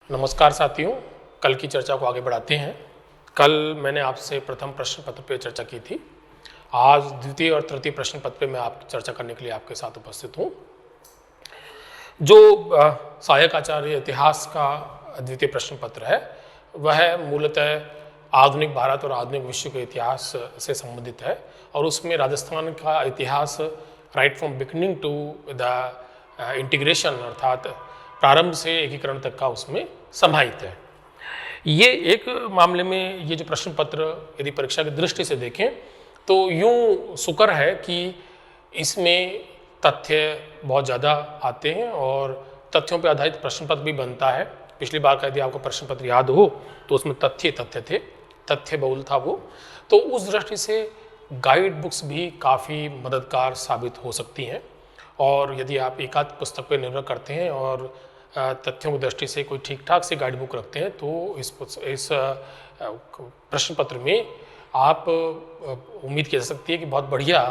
नमस्कार साथियों, कल की चर्चा को आगे बढ़ाते हैं। कल मैंने आपसे प्रथम प्रश्न पत्र पर चर्चा की थी। आज द्वितीय और तृतीय प्रश्न पत्र पे मैं आप चर्चा करने के लिए आपके साथ उपस्थित हूँ। जो सहायक आचार्य इतिहास का द्वितीय प्रश्न पत्र है वह मूलतः आधुनिक भारत और आधुनिक विश्व के इतिहास से संबंधित है और उसमें राजस्थान का इतिहास right from beginning to the integration अर्थात प्रारंभ से एकीकरण तक का उसमें समाहित है। ये एक मामले में ये जो प्रश्न पत्र यदि परीक्षा की दृष्टि से देखें तो यूं शुक्र है कि इसमें तथ्य बहुत ज़्यादा आते हैं और तथ्यों पर आधारित प्रश्न पत्र भी बनता है। पिछली बार का यदि आपको प्रश्न पत्र याद हो तो उसमें तथ्य थे, तथ्य बहुल था वो। तो उस दृष्टि से गाइड बुक्स भी काफ़ी मददगार साबित हो सकती हैं और यदि आप एकाध पुस्तक पर निर्भर करते हैं और तथ्यों की दृष्टि से कोई ठीक ठाक से गाइड बुक रखते हैं तो इस प्रश्न पत्र में आप उम्मीद की जा सकती है कि बहुत बढ़िया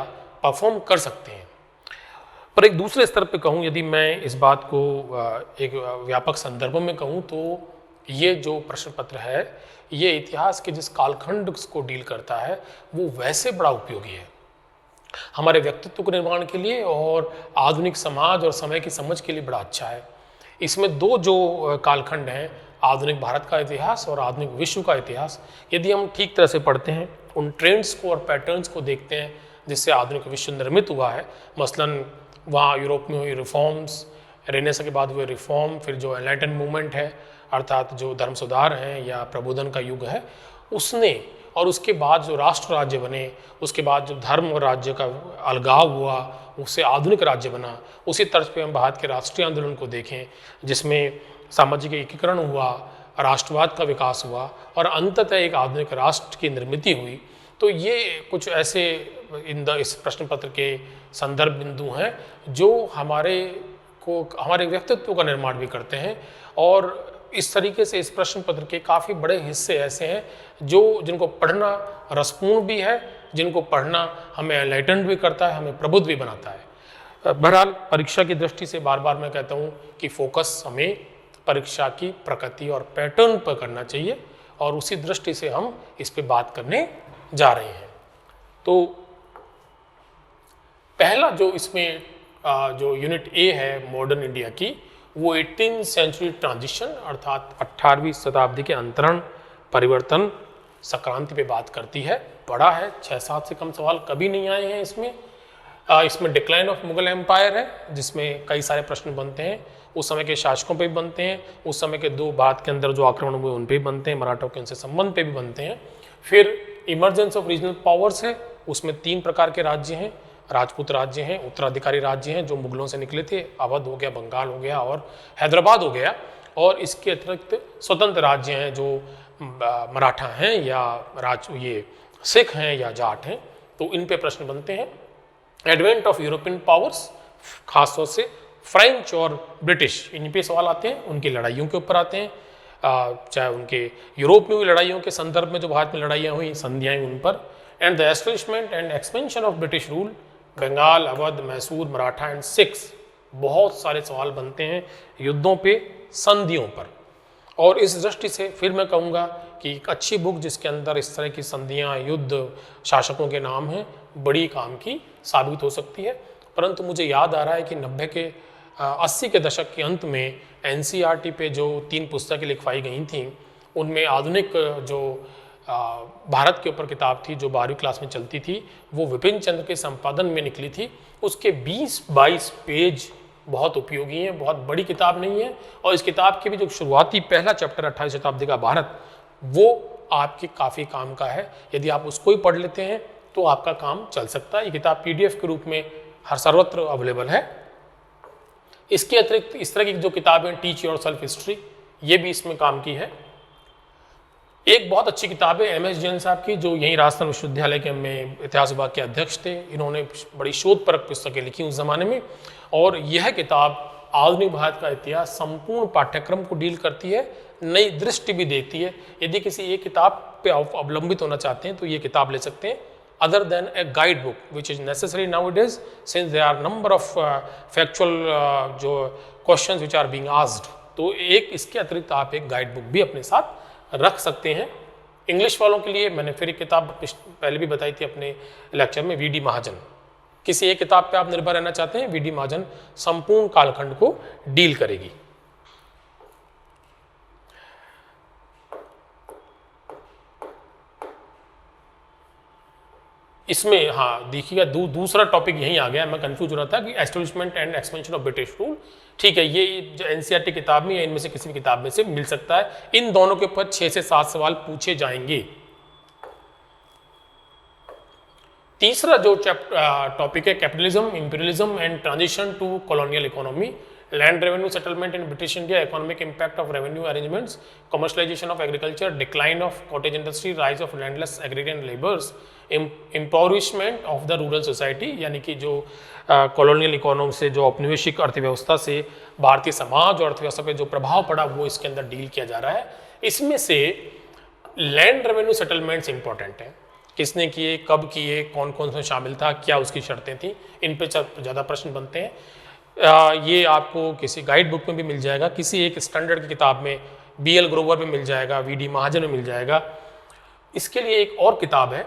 परफॉर्म कर सकते हैं। पर एक दूसरे स्तर पे कहूँ, यदि मैं इस बात को एक व्यापक संदर्भ में कहूँ तो ये जो प्रश्न पत्र है ये इतिहास के जिस कालखंड को डील करता है वो वैसे बड़ा उपयोगी है हमारे व्यक्तित्व के निर्माण के लिए और आधुनिक समाज और समय की समझ के लिए बड़ा अच्छा है। इसमें दो जो कालखंड हैं, आधुनिक भारत का इतिहास और आधुनिक विश्व का इतिहास, यदि हम ठीक तरह से पढ़ते हैं, उन ट्रेंड्स को और पैटर्न्स को देखते हैं जिससे आधुनिक विश्व निर्मित हुआ है, मसलन वहाँ यूरोप में हुई रिफॉर्म्स, रेनेसां के बाद हुए रिफॉर्म, फिर जो एनलाइटन मूवमेंट है अर्थात जो धर्म सुधार हैं या प्रबोधन का युग है उसने, और उसके बाद जो राष्ट्र राज्य बने, उसके बाद जो धर्म और राज्य का अलगाव हुआ उससे आधुनिक राज्य बना, उसी तर्ज पे हम भारत के राष्ट्रीय आंदोलन को देखें जिसमें सामाजिक एकीकरण हुआ, राष्ट्रवाद का विकास हुआ और अंततः एक आधुनिक राष्ट्र की निर्मिति हुई। तो ये कुछ ऐसे इस प्रश्न पत्र के संदर्भ बिंदु हैं जो हमारे व्यक्तित्व का निर्माण भी करते हैं और इस तरीके से इस प्रश्न पत्र के काफ़ी बड़े हिस्से ऐसे हैं जिनको पढ़ना रसपूर्ण भी है, जिनको पढ़ना हमें एनलाइटेंड भी करता है, हमें प्रबुद्ध भी बनाता है। बहरहाल परीक्षा की दृष्टि से बार बार मैं कहता हूँ कि फोकस हमें परीक्षा की प्रकृति और पैटर्न पर करना चाहिए और उसी दृष्टि से हम इस पे बात करने जा रहे हैं। तो पहला जो इसमें जो यूनिट ए है मॉडर्न इंडिया की, वो 18th सेंचुरी ट्रांजिशन अर्थात 18वीं शताब्दी के अंतरण परिवर्तन संक्रांति पे बात करती है। बड़ा है, 6-7 से कम सवाल कभी नहीं आए हैं इसमें। इसमें डिक्लाइन ऑफ मुगल एम्पायर है जिसमें कई सारे प्रश्न बनते हैं, उस समय के शासकों पे भी बनते हैं, उस समय के दो भारत के अंदर जो आक्रमण हुए उन पे भी बनते हैं, मराठों के उनसे संबंध पे भी बनते हैं। फिर इमरजेंस ऑफ रीजनल पावर्स है, उसमें 3 प्रकार के राज्य हैं, राजपूत राज्य हैं, उत्तराधिकारी राज्य हैं जो मुगलों से निकले थे, अवध हो गया, बंगाल हो गया और हैदराबाद हो गया, और इसके अतिरिक्त स्वतंत्र राज्य हैं जो मराठा हैं या ये सिख हैं या जाट हैं। तो इन पे प्रश्न बनते हैं। एडवेंट ऑफ यूरोपियन पावर्स, खासतौर से फ्रेंच और ब्रिटिश, इन पे सवाल आते हैं, उनकी लड़ाइयों के ऊपर आते हैं, चाहे उनके यूरोप में हुई लड़ाइयों के संदर्भ में जो भारत में लड़ाइयाँ हुई, संधियाँ उन पर। And the establishment and expansion of British rule, Bengal, Awadh, Mysore, Maratha and Sikhs, बहुत सारे सवाल बनते हैं युद्धों पे, संधियों पर। और इस दृष्टि से फिर मैं कहूँगा कि एक अच्छी बुक जिसके अंदर इस तरह की संधियाँ, युद्ध, शासकों के नाम हैं, बड़ी काम की साबित हो सकती है। परंतु मुझे याद आ रहा है कि 80 के दशक के अंत में NCERT पे जो 3 पुस्तकें लिखवाई गई थीं उनमें आधुनिक जो भारत के ऊपर किताब थी जो 12वीं क्लास में चलती थी, वो विपिन चंद्र के संपादन में निकली थी। उसके 20-22 पेज बहुत उपयोगी हैं, बहुत बड़ी किताब नहीं है, और इस किताब के भी जो शुरुआती पहला चैप्टर 28वीं शताब्दी का भारत, वो आपके काफ़ी काम का है। यदि आप उसको ही पढ़ लेते हैं तो आपका काम चल सकता है। ये किताब PDF के रूप में हर सर्वत्र अवेलेबल है। इसके अतिरिक्त इस तरह की जो किताबें टीच योर सेल्फ हिस्ट्री, ये भी इसमें काम की है। एक बहुत अच्छी किताब है MS जैन साहब की, जो यहीं राजस्थान विश्वविद्यालय के में इतिहास विभाग के अध्यक्ष थे। इन्होंने बड़ी शोधपरक पुस्तकें लिखी उस जमाने में, और यह किताब आधुनिक भारत का इतिहास संपूर्ण पाठ्यक्रम को डील करती है, नई दृष्टि भी देती है। यदि किसी एक किताब पे अवलंबित होना चाहते हैं तो ये किताब ले सकते हैं, other than a guidebook which is necessary nowadays since there are number of factual जो questions which are being asked, तो एक इसके अतिरिक्त आप एक गाइड बुक भी अपने साथ रख सकते हैं। इंग्लिश वालों के लिए मैंने फिर एक किताब पहले भी बताई थी अपने लेक्चर में, वी डी महाजन। किसी एक किताब पे आप निर्भर रहना चाहते हैं, वी डी महाजन संपूर्ण कालखंड को डील करेगी। इसमें हाँ देखिएगा दूसरा टॉपिक यहीं आ गया, मैं कंफ्यूज हो रहा था कि establishment and expansion of British rule. ठीक है, ये जो एनसीईआरटी किताब में या इनमें से किसी भी किताब में से मिल सकता है। इन दोनों के ऊपर 6 से 7 सवाल पूछे जाएंगे। तीसरा जो टॉपिक है, capitalism, imperialism and transition to colonial economy, land revenue settlement in British India, economic impact of revenue arrangements, commercialisation of agriculture, decline of cottage industry, rise of landless agrarian labours, impoverishment of the rural society, यानी कि जो colonial economy से जो औपनिवेशिक अर्थव्यवस्था से भारतीय समाज और अर्थव्यवस्था पे जो प्रभाव पड़ा वो इसके अंदर डील किया जा रहा है। इसमें से लैंड रेवेन्यू सेटलमेंट्स इंपॉर्टेंट है, किसने किए, कब किए, कौन कौन से शामिल था, क्या उसकी शर्तें थी, इन पे ज़्यादा प्रश्न बनते हैं। ये आपको किसी गाइड बुक में भी मिल जाएगा, किसी एक स्टैंडर्ड की किताब में, BL ग्रोवर में मिल जाएगा, VD महाजन में मिल जाएगा। इसके लिए एक और किताब है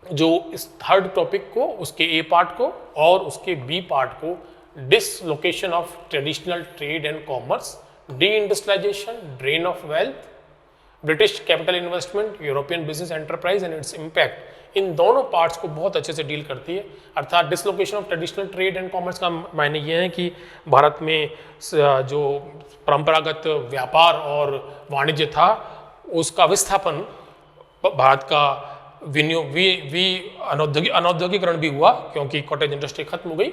जो इस थर्ड टॉपिक को, उसके A पार्ट को और उसके B पार्ट को, dislocation of traditional trade and commerce, deindustrialisation, drain of wealth, British capital investment, European business enterprise and its impact, इन दोनों पार्ट्स को बहुत अच्छे से डील करती है। अर्थात dislocation of traditional trade and commerce का मायने ये है कि भारत में जो परंपरागत व्यापार और वाणिज्य था उसका विस्थापन, भारत का अनौद्योगिकरण भी हुआ क्योंकि कॉटेज इंडस्ट्री खत्म हो गई,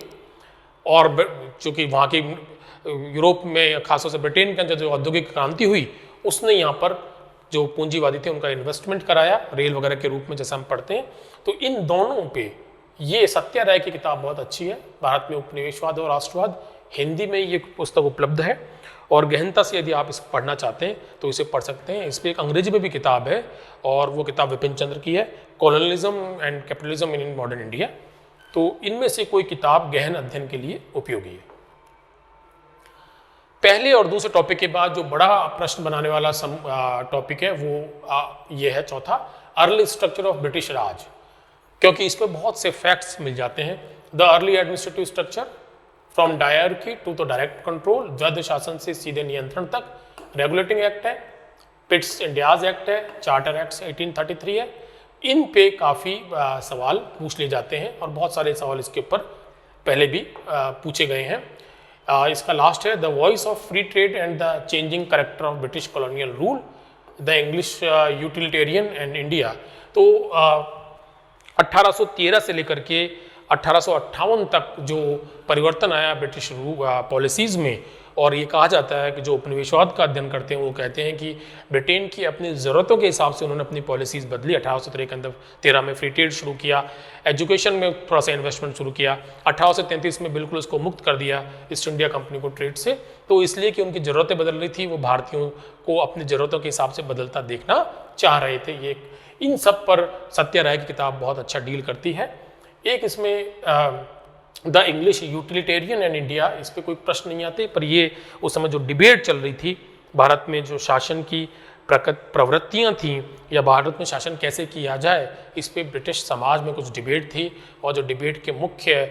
और चूंकि वहाँ की यूरोप में खासतौर से ब्रिटेन के अंदर जो औद्योगिक क्रांति हुई उसने यहाँ पर जो पूंजीवादी थे उनका इन्वेस्टमेंट कराया रेल वगैरह के रूप में, जैसा हम पढ़ते हैं। तो इन दोनों पे ये सत्या राय की किताब बहुत अच्छी है, भारत में उपनिवेशवाद और राष्ट्रवाद, हिंदी में ये पुस्तक उपलब्ध है और गहनता से यदि आप इसको पढ़ना चाहते हैं तो इसे पढ़ सकते हैं। इस पर एक अंग्रेजी में भी किताब है और वो किताब विपिन चंद्र की है, colonialism and capitalism in modern India. तो इनमें से कोई किताब गहन अध्ययन के लिए उपयोगी है। पहले और दूसरे टॉपिक के बाद जो बड़ा प्रश्न बनाने वाला टॉपिक है वो ये है चौथा, early structure of British Raj, क्योंकि इस पर बहुत से फैक्ट्स मिल जाते हैं। The early administrative structure from dyarchy to the direct control, द्वैध शासन से सीधे नियंत्रण तक, रेगुलेटिंग एक्ट है, पिट्स इंडियाज एक्ट है, चार्टर एक्ट 1833 है। इन पे काफ़ी सवाल पूछ लिए जाते हैं और बहुत सारे सवाल इसके ऊपर पहले भी पूछे गए हैं। इसका लास्ट है, the voice of free trade and the changing character of British colonial rule, the English utilitarian and India. तो 1813 से लेकर के 1858 तक जो परिवर्तन आया ब्रिटिश पॉलिसीज़ में, और ये कहा जाता है कि जो उपनिवेशवाद का अध्ययन करते हैं वो कहते हैं कि ब्रिटेन की अपनी ज़रूरतों के हिसाब से उन्होंने अपनी पॉलिसीज़ बदली। 1813 के अंदर 13 में फ्री ट्रेड शुरू किया, एजुकेशन में थोड़ा सा इन्वेस्टमेंट शुरू किया, 1833 में बिल्कुल उसको मुक्त कर दिया ईस्ट इंडिया कंपनी को ट्रेड से। तो इसलिए कि उनकी ज़रूरतें बदल रही थी, वो भारतीयों को अपनी ज़रूरतों के हिसाब से बदलता देखना चाह रहे थे। ये इन सब पर सत्या राय की किताब बहुत अच्छा डील करती है। एक इसमें the English utilitarian and India, इस पर कोई प्रश्न नहीं आते, पर ये उस समय जो डिबेट चल रही थी भारत में, जो शासन की प्रवृत्तियां थीं या भारत में शासन कैसे किया जाए, इस पे ब्रिटिश समाज में कुछ डिबेट थी, और जो डिबेट के मुख्य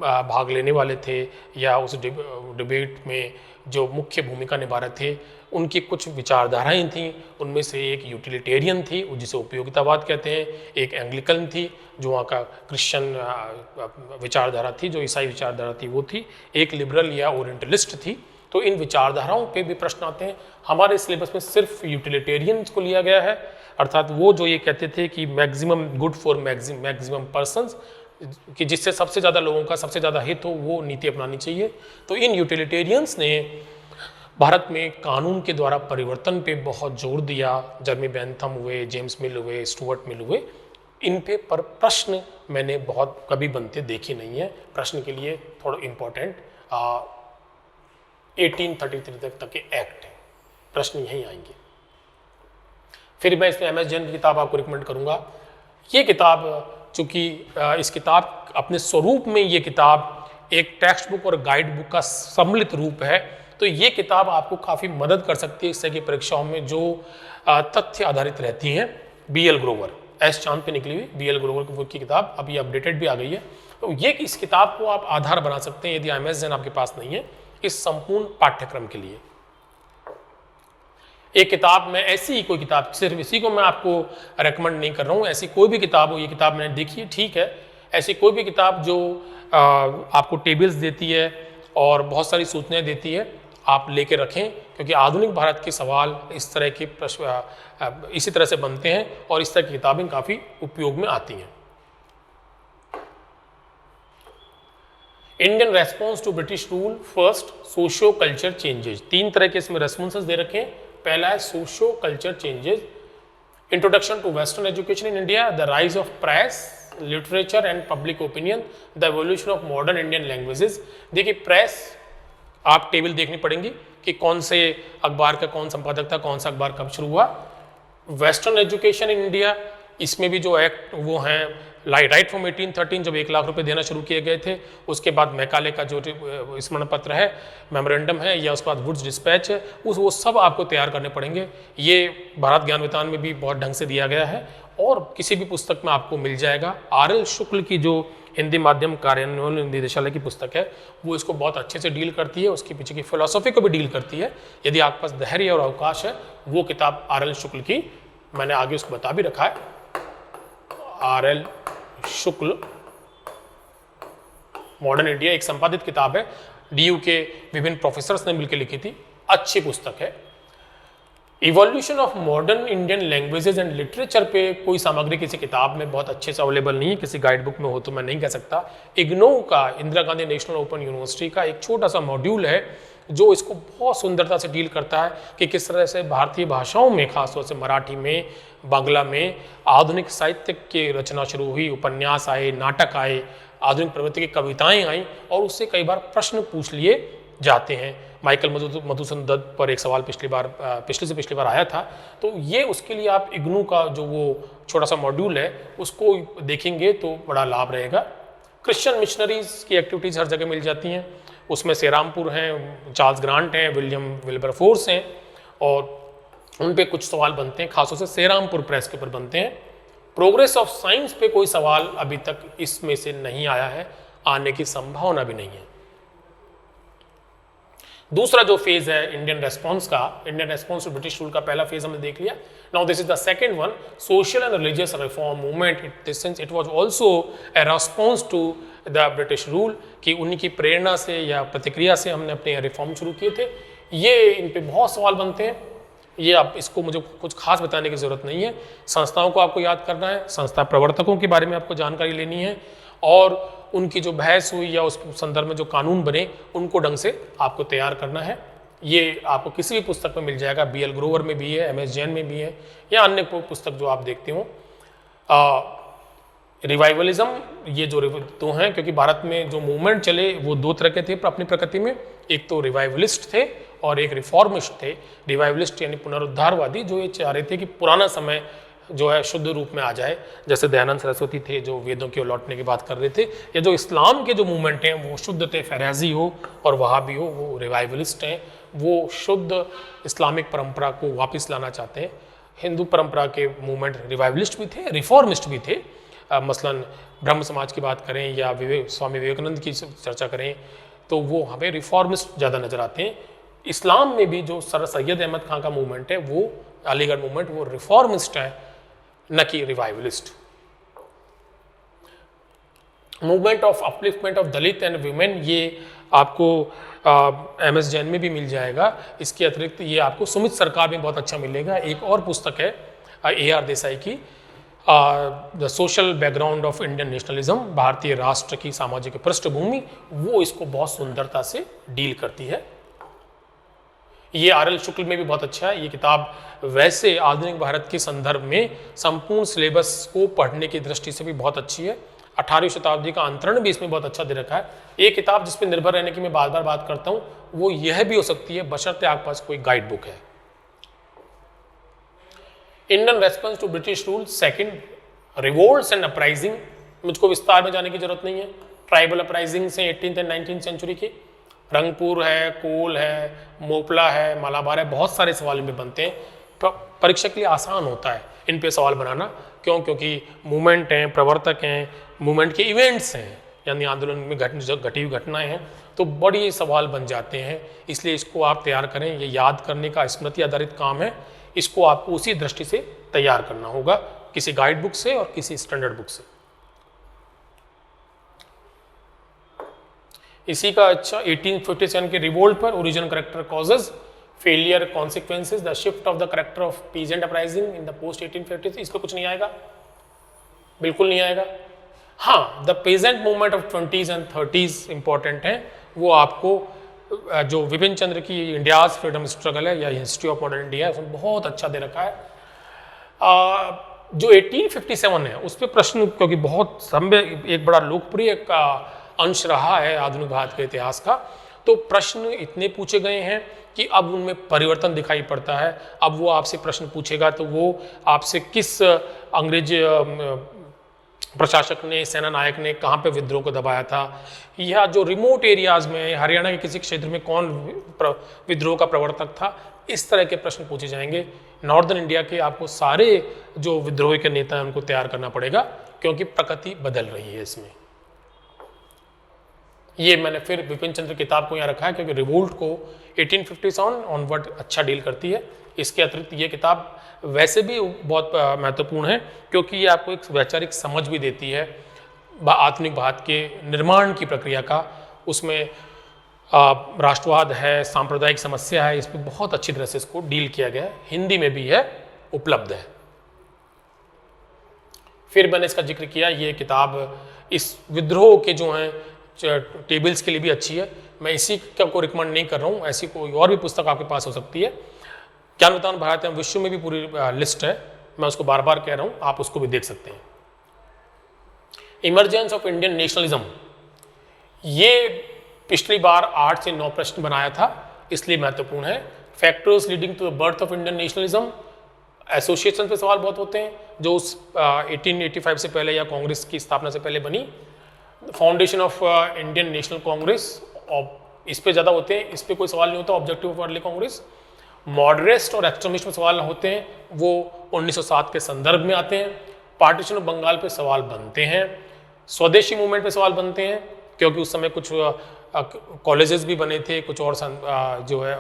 भाग लेने वाले थे या उस डिबेट में जो मुख्य भूमिका निभा रहे थे उनकी कुछ विचारधाराएं थीं। उनमें से एक यूटिलिटेरियन थी जिसे उपयोगितावाद कहते हैं, एक एंग्लिकन थी जो वहाँ का क्रिश्चियन विचारधारा थी, जो ईसाई विचारधारा थी वो थी, एक लिबरल या ओरिएंटलिस्ट थी। तो इन विचारधाराओं पे भी प्रश्न आते हैं। हमारे सिलेबस में सिर्फ यूटिलिटेरियंस को लिया गया है, अर्थात वो जो ये कहते थे कि maximum good for maximum persons, कि जिससे सबसे ज़्यादा लोगों का सबसे ज़्यादा हित हो, वो नीति अपनानी चाहिए। तो इन यूटिलिटेरियंस ने भारत में कानून के द्वारा परिवर्तन पे बहुत जोर दिया। जर्मी बेंथम हुए, जेम्स मिल हुए, स्टुअर्ट मिल हुए, इन पे पर प्रश्न मैंने बहुत कभी बनते देखे नहीं है। प्रश्न के लिए थोड़ा इम्पोर्टेंट 1833 तक के एक्ट है, प्रश्न यहीं आएंगे। फिर मैं इसमें MS जैन की किताब आपको रिकमेंड करूँगा। ये किताब चूँकि इस किताब अपने स्वरूप में ये किताब एक टेक्स्ट बुक और गाइड बुक का सम्मिलित रूप है, तो ये किताब आपको काफ़ी मदद कर सकती है इस तरह की परीक्षाओं में जो तथ्य आधारित रहती हैं। BL ग्रोवर, एस चांद पे निकली हुई BL ग्रोवर की किताब अभी अपडेटेड भी आ गई है। तो ये इस किताब को आप आधार बना सकते हैं यदि IMS जैन आपके पास नहीं है इस संपूर्ण पाठ्यक्रम के लिए। एक किताब में ऐसी ही कोई किताब, सिर्फ इसी को मैं आपको रेकमेंड नहीं कर रहा हूँ, ऐसी कोई भी किताब हो, ये किताब मैंने देखी है ठीक है, ऐसी कोई भी किताब जो आपको टेबल्स देती है और बहुत सारी सूचनाएं देती है, आप लेके रखें, क्योंकि आधुनिक भारत के सवाल इस तरह के प्रश्न इसी तरह से बनते हैं और इस तरह की किताबें काफ़ी उपयोग में आती हैं। Indian response to British rule, first socio culture changes. 3 तरह के इसमें रेस्पॉन्सेस दे रखे हैं। पहला है socio culture changes, introduction to western education in India, the rise of press, literature and public opinion, the evolution of modern Indian languages. देखिए press, आप table देखनी पड़ेंगी कि कौन से अखबार का कौन संपादक था, कौन सा अखबार कब शुरू हुआ। वेस्टर्न एजुकेशन इन इंडिया, इसमें भी जो एक्ट वो हैं राइट फ्रॉम 1813 जब 1 लाख रुपए देना शुरू किए गए थे, उसके बाद मैकाले का जो स्मरण पत्र है, मेमोरेंडम है, या उसके बाद वुड्स डिस्पैच है, वो सब आपको तैयार करने पड़ेंगे। ये भारत ज्ञान वितान में भी बहुत ढंग से दिया गया है और किसी भी पुस्तक में आपको मिल जाएगा। RL शुक्ल की जो हिंदी माध्यम कार्यान्वयन निदेशालय की पुस्तक है वो इसको बहुत अच्छे से डील करती है, उसके पीछे की फिलॉसफी को भी डील करती है। यदि आपके पास धैर्य और अवकाश है, वो किताब RL शुक्ल की, मैंने आगे उसको बता भी रखा है, RL शुक्ल मॉडर्न इंडिया, एक संपादित किताब है, DU के विभिन्न प्रोफेसर्स ने मिलकर लिखी थी, अच्छी पुस्तक है। Evolution of modern Indian languages and literature पे कोई सामग्री किसी किताब में बहुत अच्छे से अवेलेबल नहीं है, किसी गाइड बुक में हो तो मैं नहीं कह सकता। इग्नो का, Indira Gandhi national open university का एक छोटा सा मॉड्यूल है जो इसको बहुत सुंदरता से डील करता है कि किस तरह से भारतीय भाषाओं में, खासतौर से मराठी में, बांग्ला में आधुनिक साहित्य की रचना शुरू हुई, उपन्यास आए, नाटक आए, आधुनिक प्रवृत्ति की कविताएं आई और उससे कई बार प्रश्न पूछ लिए जाते हैं। माइकल मधुसूदन दत्त पर एक सवाल पिछली बार आया था, तो ये उसके लिए आप इग्नू का जो वो छोटा सा मॉड्यूल है उसको देखेंगे तो बड़ा लाभ रहेगा। क्रिश्चियन मिशनरीज की एक्टिविटीज़ हर जगह मिल जाती हैं, उसमें सेरामपुर हैं, चार्ल्स ग्रांट हैं, विलियम विल्बरफोर्स हैं और उन पे कुछ सवाल बनते हैं, खासतौर से सेरामपुर प्रेस के ऊपर बनते हैं। प्रोग्रेस ऑफ साइंस पे कोई सवाल अभी तक इसमें से नहीं आया है, आने की संभावना भी नहीं है। दूसरा जो फेज है इंडियन रेस्पॉन्स का, Indian response to British rule का पहला फेज हमने देख लिया। Now this is the second one, social and religious reform movement. Since it was also a response to the British rule, कि उन्हीं की प्रेरणा से या प्रतिक्रिया से हमने अपने रिफॉर्म शुरू किए थे। ये इन पे बहुत सवाल बनते हैं, ये आप इसको मुझे कुछ खास बताने की ज़रूरत नहीं है। संस्थाओं को आपको याद करना है, संस्था प्रवर्तकों के बारे में आपको जानकारी लेनी है और उनकी जो बहस हुई या उस संदर्भ में जो कानून बने उनको ढंग से आपको तैयार करना है। ये आपको किसी भी पुस्तक में मिल जाएगा, BL ग्रोवर में भी है, MS जैन में भी है, या अन्य पुस्तक जो आप देखते हो। रिवाइवलिज्म, ये जो दो हैं, क्योंकि भारत में जो मूवमेंट चले वो 2 तरह के थे अपनी प्रकृति में, एक तो रिवाइवलिस्ट थे और एक रिफॉर्मिस्ट थे। रिवाइवलिस्ट यानी पुनरुद्धारवादी, जो ये चाह रहे थे कि पुराना समय जो है शुद्ध रूप में आ जाए, जैसे दयानंद सरस्वती थे जो वेदों के लौटने की बात कर रहे थे, या जो इस्लाम के जो मूवमेंट हैं वो शुद्ध थे, फैराजी हो और वहाबी हो, वो रिवाइवलिस्ट हैं, वो शुद्ध इस्लामिक परंपरा को वापस लाना चाहते हैं। हिंदू परंपरा के मूवमेंट रिवाइवलिस्ट भी थे, रिफॉर्मिस्ट भी थे। मसलन ब्रह्म समाज की बात करें या स्वामी विवेकानंद की चर्चा करें तो वो हमें रिफॉर्मिस्ट ज़्यादा नजर आते हैं। इस्लाम में भी जो सर सैयद अहमद खान का मूवमेंट है, वो अलीगढ़ मूवमेंट, वो रिफॉर्मिस्ट है, न कि revivalist. Movement of upliftment of Dalit and women, ये आपको MS जैन में भी मिल जाएगा। इसके अतिरिक्त ये आपको सुमित सरकार में बहुत अच्छा मिलेगा। एक और पुस्तक है AR देसाई की, the social background of Indian nationalism, भारतीय राष्ट्र की सामाजिक पृष्ठभूमि, वो इसको बहुत सुंदरता से डील करती है। ये RL शुक्ल में भी बहुत अच्छा है। ये किताब वैसे आधुनिक भारत के संदर्भ में संपूर्ण सिलेबस को पढ़ने की दृष्टि से भी बहुत अच्छी है। 18वीं शताब्दी का अंतरण भी इसमें बहुत अच्छा दे रखा है। एक किताब जिस पर निर्भर रहने की मैं बार बार बात करता हूँ वो यह भी हो सकती है, बशर्ते आपके पास कोई गाइड बुक है। Indian response to British rule, second, revolts and uprising, मुझको विस्तार में जाने की जरूरत नहीं है। ट्राइबल अपराइजिंग से 18th एंड 19th सेंचुरी की, रंगपुर है, कोल है, मोपला है, मालाबार है, बहुत सारे सवाल इनमें बनते हैं। परीक्षा के लिए आसान होता है इन पे सवाल बनाना। क्यों? क्योंकि मूवमेंट हैं, प्रवर्तक हैं, मूवमेंट के इवेंट्स हैं, यानी आंदोलन में घटी हुई घटनाएं हैं, तो बड़ी सवाल बन जाते हैं। इसलिए इसको आप तैयार करें, ये याद करने का स्मृति आधारित काम है। इसको आपको उसी दृष्टि से तैयार करना होगा, किसी गाइड बुक से और किसी स्टैंडर्ड बुक से। इसी का अच्छा 1857 के रिवोल्ट पर origin character causes, failure consequences, the shift of the character of peasant uprising in the post 1850। इस पर कुछ नहीं आएगा, बिल्कुल नहीं आएगा। हाँ, the peasant movement of 20s and 30s important है। वो आपको जो विपिन चंद्र की इंडियाज फ्रीडम स्ट्रगल है या हिस्ट्री ऑफ मॉडर्न इंडिया है, उसमें बहुत अच्छा दे रखा है। जो 1857 है उस पर प्रश्न, क्योंकि बहुत समय एक बड़ा लोकप्रिय का अंश रहा है आधुनिक भारत के इतिहास का, तो प्रश्न इतने पूछे गए हैं कि अब उनमें परिवर्तन दिखाई पड़ता है। अब वो आपसे प्रश्न पूछेगा तो वो आपसे किस अंग्रेज प्रशासक ने, सेना नायक ने कहाँ पे विद्रोह को दबाया था, या जो रिमोट एरियाज में हरियाणा के किसी क्षेत्र में कौन विद्रोह का प्रवर्तक था, इस तरह के प्रश्न पूछे जाएंगे। नॉर्दर्न इंडिया के आपको सारे जो विद्रोह के नेता हैं उनको तैयार करना पड़ेगा, क्योंकि प्रकृति बदल रही है इसमें। ये मैंने फिर विपिन चंद्र किताब को यहाँ रखा है, क्योंकि रिवोल्ट को 1857 ऑनवर्ड अच्छा डील करती है। इसके अतिरिक्त ये किताब वैसे भी बहुत महत्वपूर्ण है, क्योंकि ये आपको एक वैचारिक समझ भी देती है आधुनिक भारत के निर्माण की प्रक्रिया का। उसमें राष्ट्रवाद है, सांप्रदायिक समस्या है, इस पर बहुत अच्छी तरह से इसको डील किया गया है। हिंदी में भी है, उपलब्ध है। फिर मैंने इसका जिक्र किया, ये किताब इस विद्रोह के जो हैं टेबल्स के लिए भी अच्छी है। मैं इसी को रिकमेंड नहीं कर रहा हूँ, ऐसी कोई और भी पुस्तक आपके पास हो सकती है। ज्ञानवतान भारत एवं विश्व में भी पूरी लिस्ट है, मैं उसको बार बार कह रहा हूँ, आप उसको भी देख सकते हैं। इमरजेंस ऑफ इंडियन नेशनलिज्म, ये पिछली बार 8 से 9 प्रश्न बनाया था, इसलिए महत्वपूर्ण है। Factors leading to the birth of Indian nationalism, association पे सवाल बहुत होते हैं जो उस 1885 से पहले या कांग्रेस की स्थापना से पहले बनी। Foundation of Indian national Congress, और इस पे ज़्यादा होते हैं, इस पे कोई सवाल नहीं होता। ऑब्जेक्टिव ऑफ अर्ली कांग्रेस, मॉडरेस्ट और एक्सट्रीमिस्ट में सवाल होते हैं, वो 1907 के संदर्भ में आते हैं। पार्टीशन ऑफ बंगाल पे सवाल बनते हैं। स्वदेशी मूवमेंट पे सवाल बनते हैं, क्योंकि उस समय कुछ कॉलेजेस भी बने थे, कुछ और जो है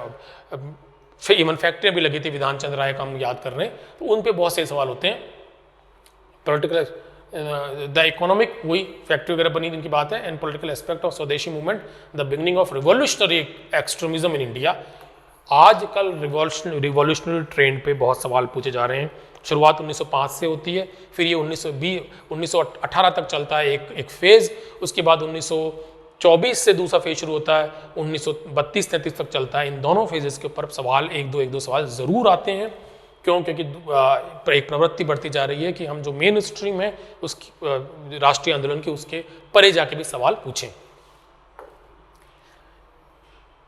इवन फैक्ट्रियाँ भी लगी थी, विधान चंद्र राय का हम याद कर रहे हैं, तो उन पे बहुत से सवाल होते हैं। पॉलिटिकल द इकोनॉमिक, वही फैक्ट्री वगैरह बनी जिनकी बात है। एंड पॉलिटिकल एस्पेक्ट ऑफ स्वदेशी movement, the beginning of revolutionary extremism in India. आजकल रिवॉल्यूशनरी ट्रेंड पे बहुत सवाल पूछे जा रहे हैं। शुरुआत 1905 से होती है, फिर ये 1918 तक चलता है एक फेज़। उसके बाद 1924 से दूसरा फेज शुरू होता है, 1932-33 तक चलता है। इन दोनों फेजेस के ऊपर सवाल एक दो सवाल ज़रूर आते हैं। क्यों? क्योंकि एक प्रवृत्ति बढ़ती जा रही है कि हम जो मेन स्ट्रीम है उसकी राष्ट्रीय आंदोलन की, उसके परे जाके भी सवाल पूछें।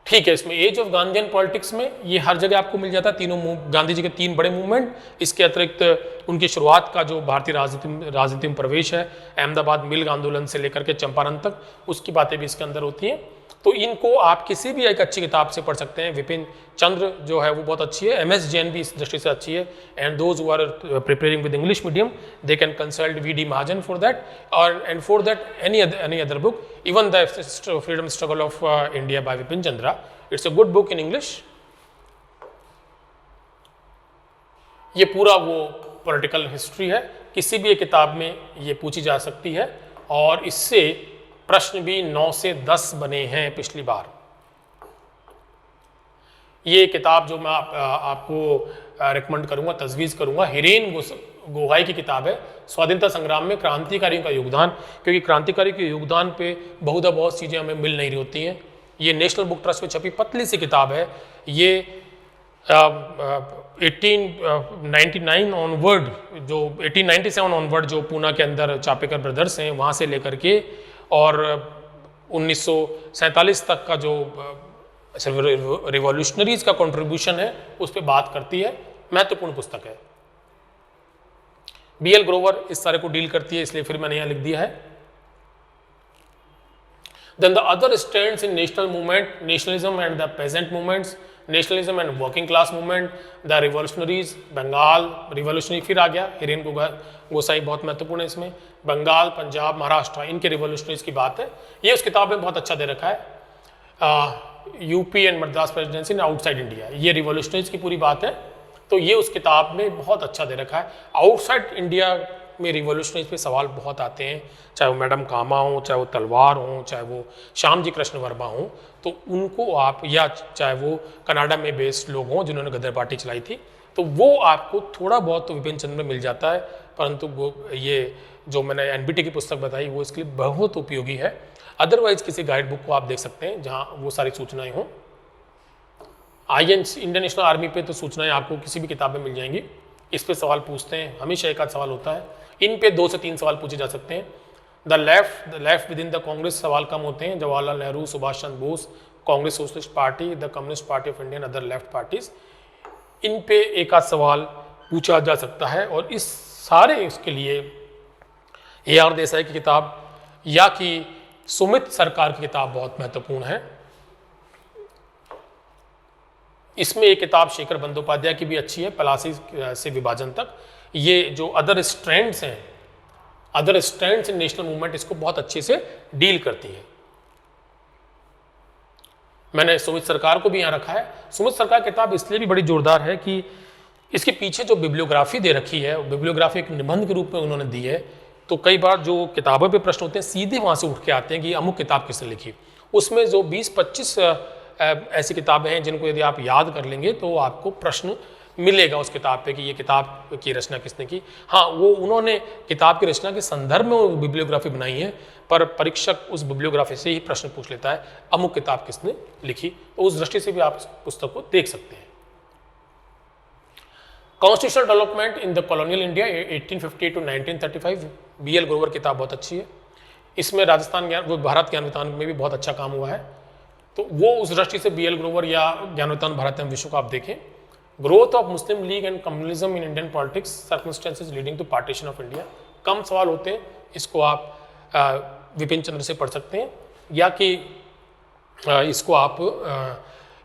ठीक है, इसमें एज ऑफ गांधीयन पॉलिटिक्स में ये हर जगह आपको मिल जाता है। तीनों गांधी जी के 3 बड़े मूवमेंट, इसके अतिरिक्त उनकी शुरुआत का जो भारतीय राजनीति में प्रवेश है, अहमदाबाद मिल आंदोलन से लेकर के चंपारण तक, उसकी बातें भी इसके अंदर होती हैं। तो इनको आप किसी भी एक अच्छी किताब से पढ़ सकते हैं। विपिन चंद्र जो है वो बहुत अच्छी है, MS जैन भी इस दृष्टि से अच्छी है। And those who are preparing with English medium, they can consult VD Mahajan for that, और and for that any other book, even the freedom struggle of India by Vipin Chandra. It's a good book in English. ये पूरा वो political history है, किसी भी एक किताब में ये पूछी जा सकती है, और इससे प्रश्न भी 9 से 10 बने हैं पिछली बार। ये किताब जो मैं आपको रिकमेंड करूंगा, तजवीज़ करूंगा, हिरेन गोहाई की किताब है, स्वाधीनता संग्राम में क्रांतिकारियों का योगदान। क्योंकि क्रांतिकारी के योगदान पे बहुत चीज़ें हमें मिल नहीं रही होती हैं। ये नेशनल बुक ट्रस्ट में छपी पतली सी किताब है। ये 1899 ऑनवर्ड, जो 1897 ऑनवर्ड जो पूना के अंदर चापेकर ब्रदर्स हैं वहाँ से लेकर के और 1947 तक का जो रिवॉल्यूशनरीज का कंट्रीब्यूशन है उस पर बात करती है। महत्वपूर्ण पुस्तक है। BL ग्रोवर इस सारे को डील करती है, इसलिए फिर मैंने यहाँ लिख दिया है। Then the other strands in national movement, nationalism and the peasant movements, nationalism and working class movement, the revolutionaries, Bengal revolutionary फिर आ गया, हिरेन गोसाई बहुत महत्वपूर्ण है इसमें, बंगाल, पंजाब, महाराष्ट्र, इनके रिवोल्यूशनरीज की बात है। ये उस किताब में बहुत अच्छा दे रखा है, UP and Madras presidency in outside India, ये रिवोल्यूशनरीज की पूरी बात है। तो ये उस किताब में बहुत अच्छा दे रखा है। आउटसाइड इंडिया में रिवोल्यूशनरीज पे सवाल बहुत आते हैं, चाहे वो मैडम कामा हो, चाहे वो तलवार हो, चाहे वो श्याम जी कृष्ण वर्मा हो, तो उनको आप, या चाहे वो कनाडा में बेस्ड लोग हों जिन्होंने गदर पार्टी चलाई थी, तो वो आपको थोड़ा बहुत तो विपिन चंद्र में मिल जाता है, परंतु वो ये जो मैंने एनबीटी की पुस्तक बताई वो इसके लिए बहुत उपयोगी है। अदरवाइज किसी गाइड बुक को आप देख सकते हैं जहाँ वो सारी सूचनाएं हों। INC इंडियन नेशनल आर्मी पे तो सूचनाएं आपको किसी भी किताब में मिल जाएंगी। इस पे सवाल पूछते हैं, हमेशा एक आध सवाल होता है। इन पे 2 से 3 सवाल पूछे जा सकते हैं। The left within the Congress सवाल कम होते हैं, Jawaharlal Nehru, Subhash Chandra Bose, Congress socialist party, the communist party of India, other left parties, इन पे एक आध सवाल पूछा जा सकता है। और इस सारे इसके लिए AR देसाई की किताब या कि सुमित सरकार की किताब बहुत महत्वपूर्ण है। इसमें एक किताब शेखर बंदोपाध्याय की भी अच्छी है, पलासी से विभाजन तक। ये जो अदर स्ट्रैंड्स हैं, अदर स्ट्रैंड्स इन नेशनल मूवमेंट, इसको बहुत अच्छे से डील करती है। मैंने सुमित सरकार को भी यहाँ रखा है। सुमित सरकार किताब इसलिए भी बड़ी जोरदार है कि इसके पीछे जो बिब्लियोग्राफी दे रखी है, बिब्लियोग्राफी एक निबंध के रूप में उन्होंने दी है। तो कई बार जो किताबों पे प्रश्न होते हैं सीधे वहाँ से उठ के आते हैं कि अमुक किताब किसने लिखी। उसमें जो 20-25 ऐसी किताबें हैं जिनको यदि आप याद कर लेंगे तो आपको प्रश्न मिलेगा उस किताब पे कि ये किताब की रचना किसने की। हाँ, वो उन्होंने किताब की रचना के संदर्भ में वो बिब्लियोग्राफी बनाई है, पर परीक्षक उस बिब्लियोग्राफी से ही प्रश्न पूछ लेता है अमुक किताब किसने लिखी। तो उस दृष्टि से भी आप पुस्तक को देख सकते हैं। Constitutional development in the colonial India 1858 to 1935, BL Grover किताब बहुत अच्छी है। इसमें राजस्थान ज्ञान, वो भारत ज्ञान वितान में भी बहुत अच्छा काम हुआ है। तो वो उस दृष्टि से BL ग्रोवर या ज्ञान वितान भारत एवं विश्व को आप देखें। Growth of Muslim League and communism in Indian politics, circumstances leading to partition of India, कम सवाल होते हैं, इसको आप विपिन चंद्र से पढ़ सकते हैं, या कि इसको आप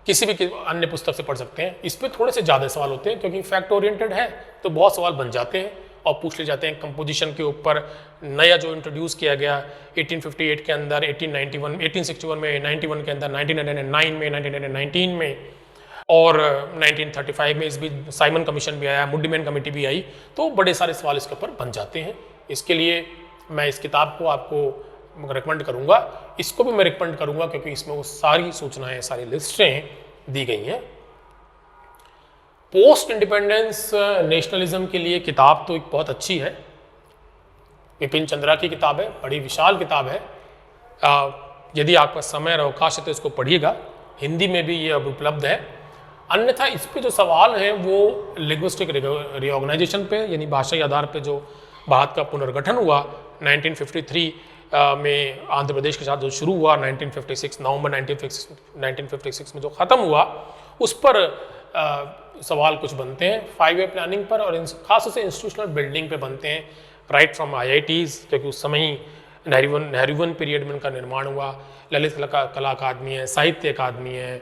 किसी भी अन्य पुस्तक से पढ़ सकते हैं। इस पर थोड़े से ज़्यादा सवाल होते हैं क्योंकि फैक्ट ओरिएंटेड है, तो बहुत सवाल बन जाते हैं और पूछ ले जाते हैं। कंपोजिशन के ऊपर नया जो इंट्रोड्यूस किया गया 1858 के अंदर, 1861 में, 91 के अंदर, 1909 में, 1919 में और 1935 में इस भी साइमन कमीशन भी आया, मुडीमैन कमेटी भी आई, तो बड़े सारे सवाल इसके ऊपर बन जाते हैं। इसके लिए मैं इस किताब को आपको रिकमेंड करूँगा, इसको भी मैं रिकमेंड करूँगा क्योंकि इसमें वो सारी सूचनाएं, सारी लिस्टें दी गई हैं। पोस्ट इंडिपेंडेंस नेशनलिज्म के लिए किताब तो एक बहुत अच्छी है, विपिन चंद्रा की किताब है, बड़ी विशाल किताब है। यदि आपका समय और अवकाश है तो इसको पढ़िएगा, हिंदी में भी ये अब उपलब्ध है। अन्यथा इस पे जो सवाल हैं वो लिंग्विस्टिक रिऑर्गेनाइजेशन पे, यानी भाषाई आधार पे जो भारत का पुनर्गठन हुआ 1953 में आंध्र प्रदेश के साथ जो शुरू हुआ, 1956 नवंबर 1956 में जो ख़त्म हुआ, उस पर सवाल कुछ बनते हैं 5 ईयर प्लानिंग पर, और खास से इंस्टीट्यूशनल बिल्डिंग पे बनते हैं, राइट फ्रॉम IITs, क्योंकि उस समय ही नेहरूवन पीरियड में इनका निर्माण हुआ। ललित कला अकादमी है, साहित्य अकादमी है,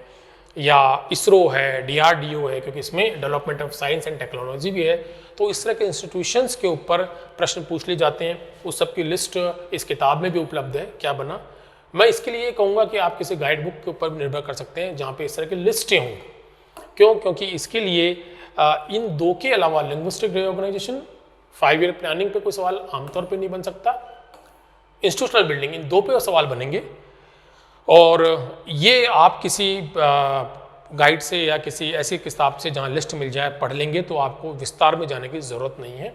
या इसरो है, DRDO है, क्योंकि इसमें development of science and technology भी है। तो इस तरह के इंस्टीट्यूशंस के ऊपर प्रश्न पूछ लिए जाते हैं। उस सब की लिस्ट इस किताब में भी उपलब्ध है, क्या बना। मैं इसके लिए कहूँगा कि आप किसी गाइड बुक के ऊपर निर्भर कर सकते हैं जहाँ पे इस तरह की लिस्टें हों। क्यों? क्योंकि इसके लिए इन 2 के अलावा लिंग्विस्टिक रिऑर्गेनाइजेशन, 5 ईयर प्लानिंग पे कोई सवाल आमतौर पे नहीं बन सकता, इंस्टीट्यूशनल बिल्डिंग, इन 2 पे सवाल बनेंगे। और ये आप किसी गाइड से या किसी ऐसी किताब से जहाँ लिस्ट मिल जाए पढ़ लेंगे तो आपको विस्तार में जाने की ज़रूरत नहीं है।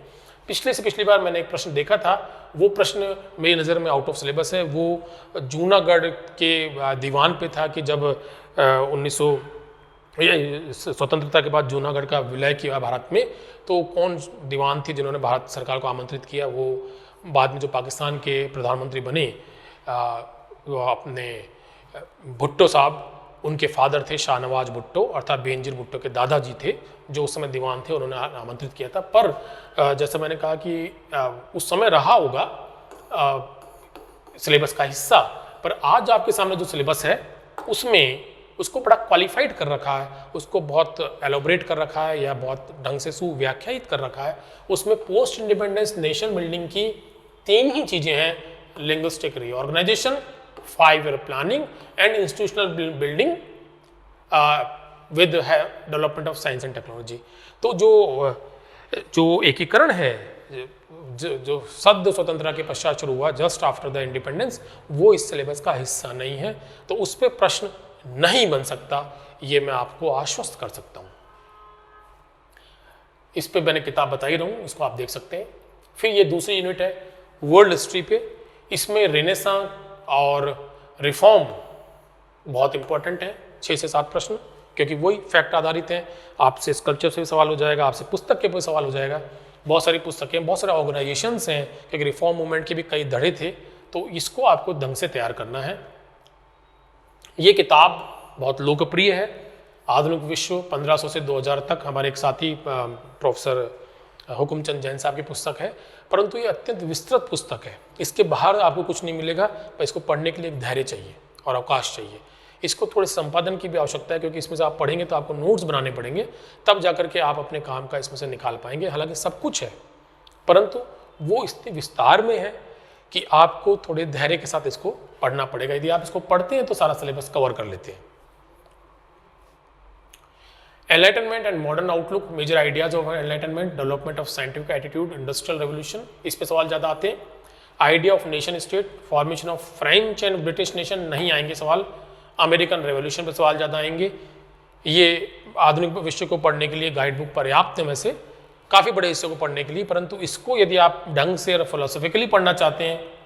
पिछली बार मैंने एक प्रश्न देखा था, वो प्रश्न मेरी नज़र में आउट ऑफ सिलेबस है। वो जूनागढ़ के दीवान पे था कि जब 1900 स्वतंत्रता के बाद जूनागढ़ का विलय किया भारत में, तो कौन दीवान थी जिन्होंने भारत सरकार को आमंत्रित किया। वो बाद में जो पाकिस्तान के प्रधानमंत्री बने, वो अपने भुट्टो साहब, उनके फादर थे शाहनवाज भुट्टो, अर्थात बेनजीर भुट्टो के दादाजी थे, जो उस समय दीवान थे, उन्होंने आमंत्रित किया था। पर जैसा मैंने कहा कि उस समय रहा होगा सिलेबस का हिस्सा, पर आज आपके सामने जो सिलेबस है उसमें उसको बड़ा क्वालिफाइड कर रखा है, उसको बहुत एलोबरेट कर रखा है या बहुत ढंग से सुव्याख्यायित कर रखा है। उसमें पोस्ट इंडिपेंडेंस नेशन बिल्डिंग की 3 ही चीज़ें हैं, linguistic reorganisation, 5 year planning and institutional building with development of science and technology. तो जो एकीकरण है जो सद्य स्वतंत्रता के पश्चात शुरू हुआ, जस्ट आफ्टर द इंडिपेंडेंस, वो इस सिलेबस का हिस्सा नहीं है, तो उस पर प्रश्न नहीं बन सकता, ये मैं आपको आश्वस्त कर सकता हूं। इस पे मैंने किताब बताई रहा हूं, इसको आप देख सकते हैं। फिर ये दूसरी यूनिट है वर्ल्ड हिस्ट्री पे, इसमें रेनेसां और रिफॉर्म बहुत इंपॉर्टेंट है, 6 से 7 प्रश्न, क्योंकि वही फैक्ट आधारित हैं। आपसे स्कल्पचर से भी सवाल हो जाएगा, आपसे पुस्तक के भी सवाल हो जाएगा। बहुत सारी पुस्तकें, बहुत सारे ऑर्गेनाइजेशंस हैं, क्योंकि रिफॉर्म मूवमेंट के भी कई धड़े थे, तो इसको आपको ढंग से तैयार करना है। ये किताब बहुत लोकप्रिय है, आधुनिक विश्व 1500 से 2000 तक, हमारे एक साथी प्रोफेसर हुकुमचंद जैन साहब की पुस्तक है, परंतु ये अत्यंत विस्तृत पुस्तक है, इसके बाहर आपको कुछ नहीं मिलेगा, पर इसको पढ़ने के लिए धैर्य चाहिए और अवकाश चाहिए। इसको थोड़े संपादन की भी आवश्यकता है, क्योंकि इसमें से आप पढ़ेंगे तो आपको नोट्स बनाने पड़ेंगे, तब जाकर के आप अपने काम का इसमें से निकाल पाएंगे। हालांकि सब कुछ है, परंतु वो इतने विस्तार में है कि आपको थोड़े धैर्य के साथ इसको पढ़ना पड़ेगा। यदि आप इसको पढ़ते हैं तो सारा सिलेबस कवर कर लेते हैं। Enlightenment and modern outlook, major ideas of enlightenment, development of scientific attitude, industrial revolution, इस पे सवाल ज़्यादा आते हैं। Idea of nation state, formation of French and British nation, नहीं आएंगे सवाल। अमेरिकन रेवोल्यूशन पर सवाल ज़्यादा आएंगे। ये आधुनिक विश्व को पढ़ने के लिए गाइड बुक पर्याप्त है, वैसे काफ़ी बड़े हिस्से को पढ़ने के लिए, परंतु इसको यदि आप ढंग से और फिलोसॉफिकली पढ़ना चाहते हैं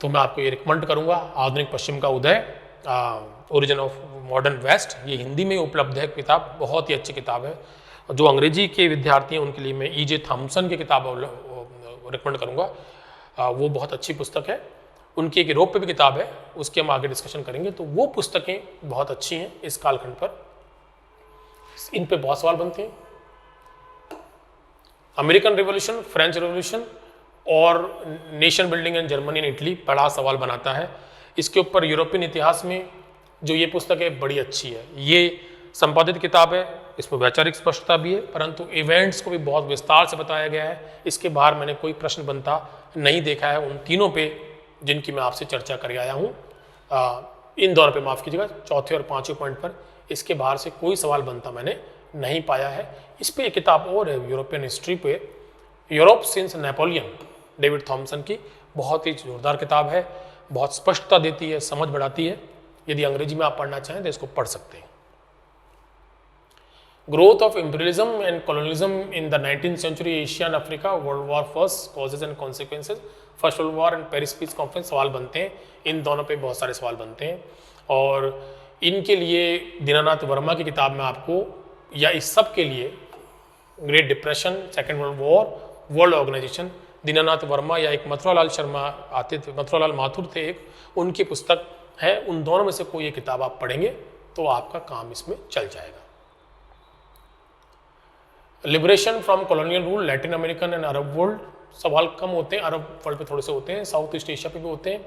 तो मैं आपको ये रिकमेंड करूँगा, आधुनिक पश्चिम का उदय, ओरिजिन ऑफ मॉडर्न वेस्ट, ये हिंदी में उपलब्ध है किताब, बहुत ही अच्छी किताब है। जो अंग्रेजी के विद्यार्थी हैं उनके लिए मैं E.J. थॉमसन की किताब रिकमेंड करूँगा, वो बहुत अच्छी पुस्तक है। उनकी एक यूरोप पे भी किताब है, उसके हम आगे डिस्कशन करेंगे। तो वो पुस्तकें बहुत अच्छी हैं इस कालखंड पर, इन पे बहुत सवाल बनते हैं। अमेरिकन रिवॉल्यूशन, फ्रेंच रिवॉल्यूशन और nation building in Germany and Italy बड़ा सवाल बनाता है। इसके ऊपर यूरोपियन इतिहास में जो ये पुस्तक है बड़ी अच्छी है। ये संपादित किताब है, इसमें वैचारिक स्पष्टता भी है, परंतु इवेंट्स को भी बहुत विस्तार से बताया गया है। इसके बाहर मैंने कोई प्रश्न बनता नहीं देखा है उन तीनों पे जिनकी मैं आपसे चर्चा कर आया हूँ। इन दौर पे माफ़ कीजिएगा, चौथे और पाँचवें पॉइंट पर इसके बाहर से कोई सवाल बनता मैंने नहीं पाया है। इस पर एक किताब और है यूरोपियन हिस्ट्री पे, Europe since Napoleon, David Thomson की, बहुत ही जोरदार किताब है, बहुत स्पष्टता देती है, समझ बढ़ाती है। यदि अंग्रेजी में आप पढ़ना चाहें तो इसको पढ़ सकते हैं। Growth of imperialism and colonialism in the 19th century, Asia and Africa, world war first, causes and consequences, first world war and Paris peace conference, सवाल बनते हैं। इन दोनों पे बहुत सारे सवाल बनते हैं और इनके लिए दीनानाथ वर्मा की किताब में आपको, या इस सब के लिए great depression, second world war, world organisation, Dinanath Verma या एक मथुरालाल शर्मा आते थे, मथुरालाल माथुर थे एक, उनकी पुस्तक है। उन दोनों में से कोई एक किताब आप पढ़ेंगे तो आपका काम इसमें चल जाएगा। Liberation from colonial rule, Latin American and Arab world, सवाल कम होते हैं, अरब वर्ल्ड पे थोड़े से होते हैं, साउथ ईस्ट एशिया पे भी होते हैं।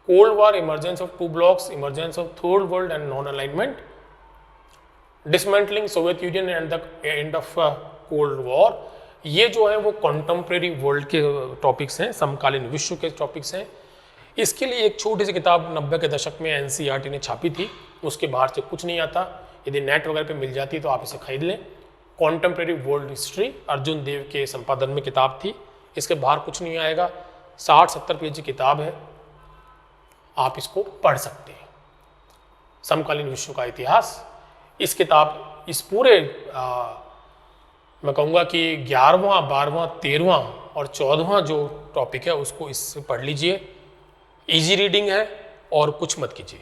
Cold war, emergence of 2 blocks, emergence of third world and non alignment, dismantling Soviet union and the end of cold war, ये जो है वो कॉन्टेम्प्रेरी वर्ल्ड के टॉपिक्स हैं, समकालीन विश्व के टॉपिक्स हैं। इसके लिए एक छोटी सी किताब 90 के दशक में NCERT ने छापी थी, उसके बाहर से कुछ नहीं आता। यदि नेट वगैरह पे मिल जाती तो आप इसे खरीद लें। कॉन्टेम्प्रेरी वर्ल्ड हिस्ट्री, अर्जुन देव के संपादन में किताब थी, इसके बाहर कुछ नहीं आएगा। 60-70 पेज की किताब है, आप इसको पढ़ सकते हैं। समकालीन विश्व का इतिहास, इस किताब, इस पूरे मैं कहूँगा कि 11वां, 12वां, 13वां और 14वां जो टॉपिक है उसको इससे पढ़ लीजिए। इजी रीडिंग है और कुछ मत कीजिए।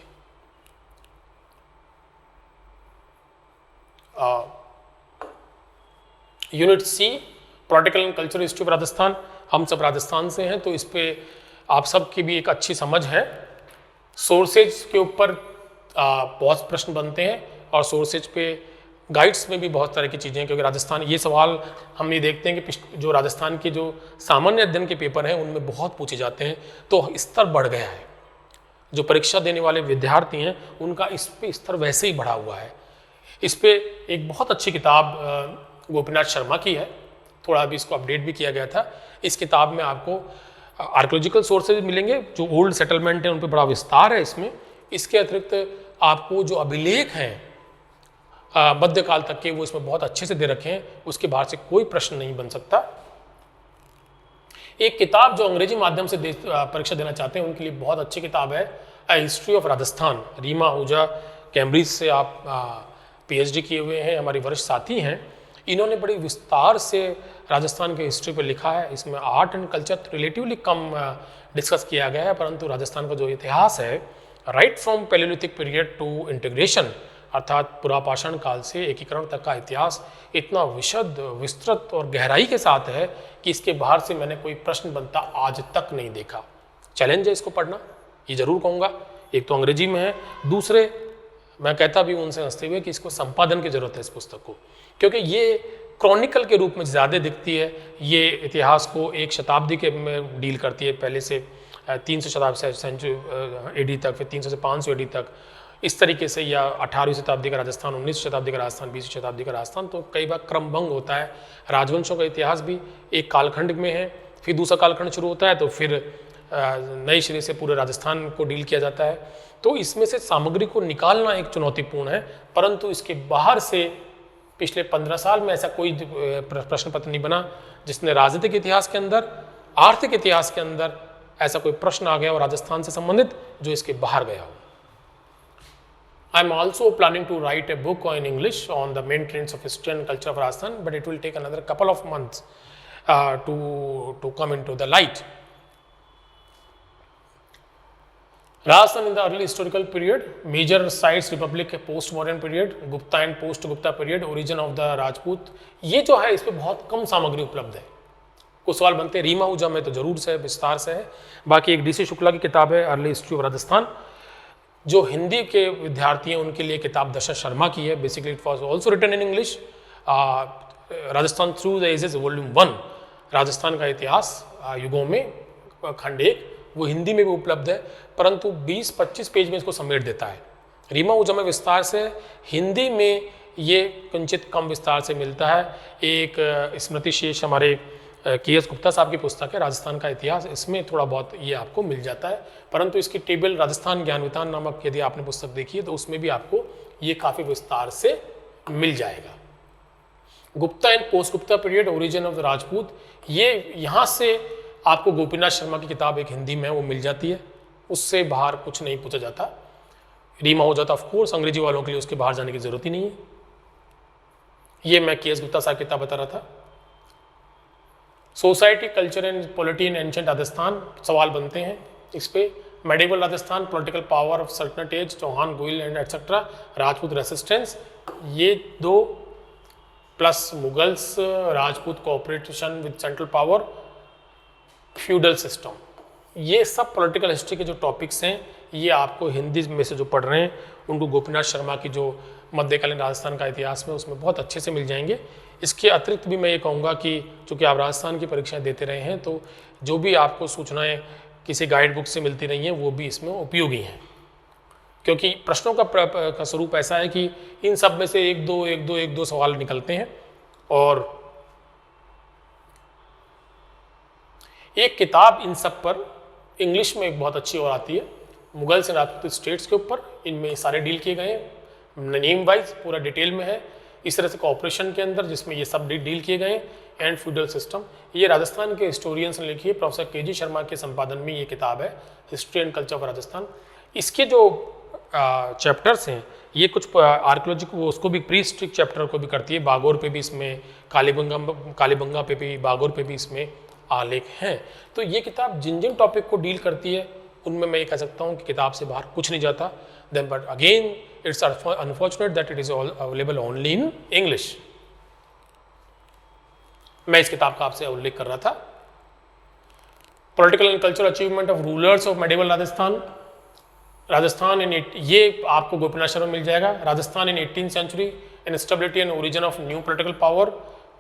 Unit C, political and cultural history of Rajasthan, हम सब राजस्थान से हैं तो इस पे आप सब की भी एक अच्छी समझ है। सोर्सेज के ऊपर बहुत प्रश्न बनते हैं और सोर्सेज पे गाइड्स में भी बहुत तरह की चीज़ें हैं, क्योंकि राजस्थान, ये सवाल हम ये देखते हैं कि जो राजस्थान के जो सामान्य अध्ययन के पेपर हैं उनमें बहुत पूछे जाते हैं, तो स्तर बढ़ गया है। जो परीक्षा देने वाले विद्यार्थी हैं उनका इस पे स्तर वैसे ही बढ़ा हुआ है। इस पे एक बहुत अच्छी किताब गोपीनाथ शर्मा की है, थोड़ा अभी इसको अपडेट भी किया गया था। इस किताब में आपको आर्कोलॉजिकल सोर्सेज मिलेंगे, जो ओल्ड सेटलमेंट है उन पर बड़ा विस्तार है इसमें। इसके अतिरिक्त आपको जो अभिलेख हैं मध्यकाल तक के, वो इसमें बहुत अच्छे से दे रखे हैं, उसके बाहर से कोई प्रश्न नहीं बन सकता। एक किताब जो अंग्रेजी माध्यम से परीक्षा देना चाहते हैं उनके लिए बहुत अच्छी किताब है, a history of Rajasthan. Rima Ahuja, Cambridge से आप पीएचडी किए हुए हैं, हमारी वरिष्ठ साथी हैं। इन्होंने बड़ी विस्तार से राजस्थान के हिस्ट्री पर लिखा है। इसमें आर्ट एंड कल्चर रिलेटिवली कम डिस्कस किया गया है, परंतु राजस्थान का जो इतिहास है, right from palaeolithic period to integration, अर्थात पुरापाषाण काल से एकीकरण तक का इतिहास इतना विशद, विस्तृत और गहराई के साथ है कि इसके बाहर से मैंने कोई प्रश्न बनता आज तक नहीं देखा। चैलेंज है इसको पढ़ना, ये जरूर कहूँगा। एक तो अंग्रेजी में है, दूसरे मैं कहता भी उनसे हंसते हुए कि इसको संपादन की जरूरत है इस पुस्तक को, क्योंकि ये क्रॉनिकल के रूप में ज़्यादा दिखती है। ये इतिहास को एक शताब्दी के में डील करती है, पहले से 300 शताब्दी सेंचुरी एडी तक, फिर 300 से 500 एडी तक, इस तरीके से, या 18वीं शताब्दी का राजस्थान, 19वीं शताब्दी का राजस्थान, 20वीं शताब्दी का राजस्थान। तो कई बार क्रमभंग होता है। राजवंशों का इतिहास भी एक कालखंड में है, फिर दूसरा कालखंड शुरू होता है, तो फिर नई सिरे से पूरे राजस्थान को डील किया जाता है। तो इसमें से सामग्री को निकालना एक चुनौतीपूर्ण है, परंतु इसके बाहर से पिछले 15 साल में ऐसा कोई प्रश्न पत्र नहीं बना जिसने राजनीतिक इतिहास के अंदर, आर्थिक इतिहास के अंदर ऐसा कोई प्रश्न आ गया और राजस्थान से संबंधित जो इसके बाहर गया हो। I am also planning to write a book in English on the main trends of history and culture of Rajasthan, but it will take another couple of months to come into the light. Rajasthan in the early historical period, major sites, Republic, post-modern period, Gupta and post-Gupta period, origin of the Rajput, ये जो है इस पर बहुत कम सामग्री उपलब्ध है। कुछ सवाल बनते हैं, रीमा आहूजा में तो जरूर से विस्तार से है। बाकी एक डीसी शुक्ला की किताब है अर्ली हिस्ट्री ऑफ राजस्थान, जो हिंदी के विद्यार्थी हैं उनके लिए किताब दशरथ शर्मा की है। Basically it was also written in English. Rajasthan through the ages volume 1, Rajasthan का इतिहास युगों में, खंड 1, वो हिंदी में भी उपलब्ध है, परंतु 20-25 पेज में इसको समेट देता है। रीमा आहूजा में विस्तार से, हिंदी में ये किंचित कम विस्तार से मिलता है। एक स्मृति शेष हमारे के.एस. गुप्ता साहब की पुस्तक है राजस्थान का इतिहास, इसमें थोड़ा बहुत ये आपको मिल जाता है, परंतु इसकी टेबल राजस्थान ज्ञान वितान नामक यदि आपने पुस्तक देखी है तो उसमें भी आपको ये काफ़ी विस्तार से मिल जाएगा। Gupta and post Gupta period, origin of the Rajput, ये यहाँ से आपको गोपीनाथ शर्मा की किताब एक हिंदी में वो मिल जाती है, उससे बाहर कुछ नहीं पूछा जाता। रीमा हो जाता ऑफकोर्स, अंग्रेजी वालों के लिए उसके बाहर जाने की जरूरत ही नहीं है। ये मैं के.एस. गुप्ता साहब की किताब बता रहा था। Society, culture and polity in ancient Rajasthan, सवाल बनते हैं इस पे। Medieval Rajasthan, political power of sultanate age, Chauhan, Goyal and etcetera, Rajput resistance, ये 2 plus Mughals, Rajput cooperation with central power, feudal system, ये सब पॉलिटिकल हिस्ट्री के जो टॉपिक्स हैं, ये आपको हिंदी में से जो पढ़ रहे हैं उनको गोपीनाथ शर्मा की जो मध्यकालीन राजस्थान का इतिहास में, उसमें बहुत अच्छे से मिल जाएंगे। इसके अतिरिक्त भी मैं ये कहूँगा कि चूँकि आप राजस्थान की परीक्षाएं देते रहे हैं, तो जो भी आपको सूचनाएं किसी गाइड बुक से मिलती रही हैं वो भी इसमें उपयोगी हैं, क्योंकि प्रश्नों का स्वरूप ऐसा है कि इन सब में से एक दो सवाल निकलते हैं। और एक किताब इन सब पर इंग्लिश में एक बहुत अच्छी और आती है, मुगल्स एंड राजपूत स्टेट्स के ऊपर, इनमें सारे डील किए गए हैं, नेम वाइज पूरा डिटेल में है। इस तरह से कॉपरेशन के अंदर जिसमें ये सब डील किए गए हैं, एंड फ्यूडल सिस्टम, ये राजस्थान के हिस्टोरियंस ने लिखी है। Professor KG. शर्मा के संपादन में ये किताब है, history and culture of Rajasthan. इसके जो चैप्टर्स हैं, ये कुछ आर्कियोलॉजी को, उसको भी प्री हिस्ट्रिक चैप्टर को भी करती है। बागोर पे भी इसमें, कालीबंगा पे भी, बागोर पे भी इसमें आलेख हैं। तो ये किताब जिन जिन टॉपिक को डील करती है उनमें मैं ये कह सकता हूँ कि किताब से बाहर कुछ नहीं जाता। Then but again it's unfortunate that it is available only in English. मैं इस किताब का आपसे उल्लेख कर रहा था। Political and cultural achievement of rulers of medieval Rajasthan, Rajasthan इन ये आपको गोपीनाथ शर्मा मिल जाएगा। Rajasthan in 18th century, instability and origin of new political power,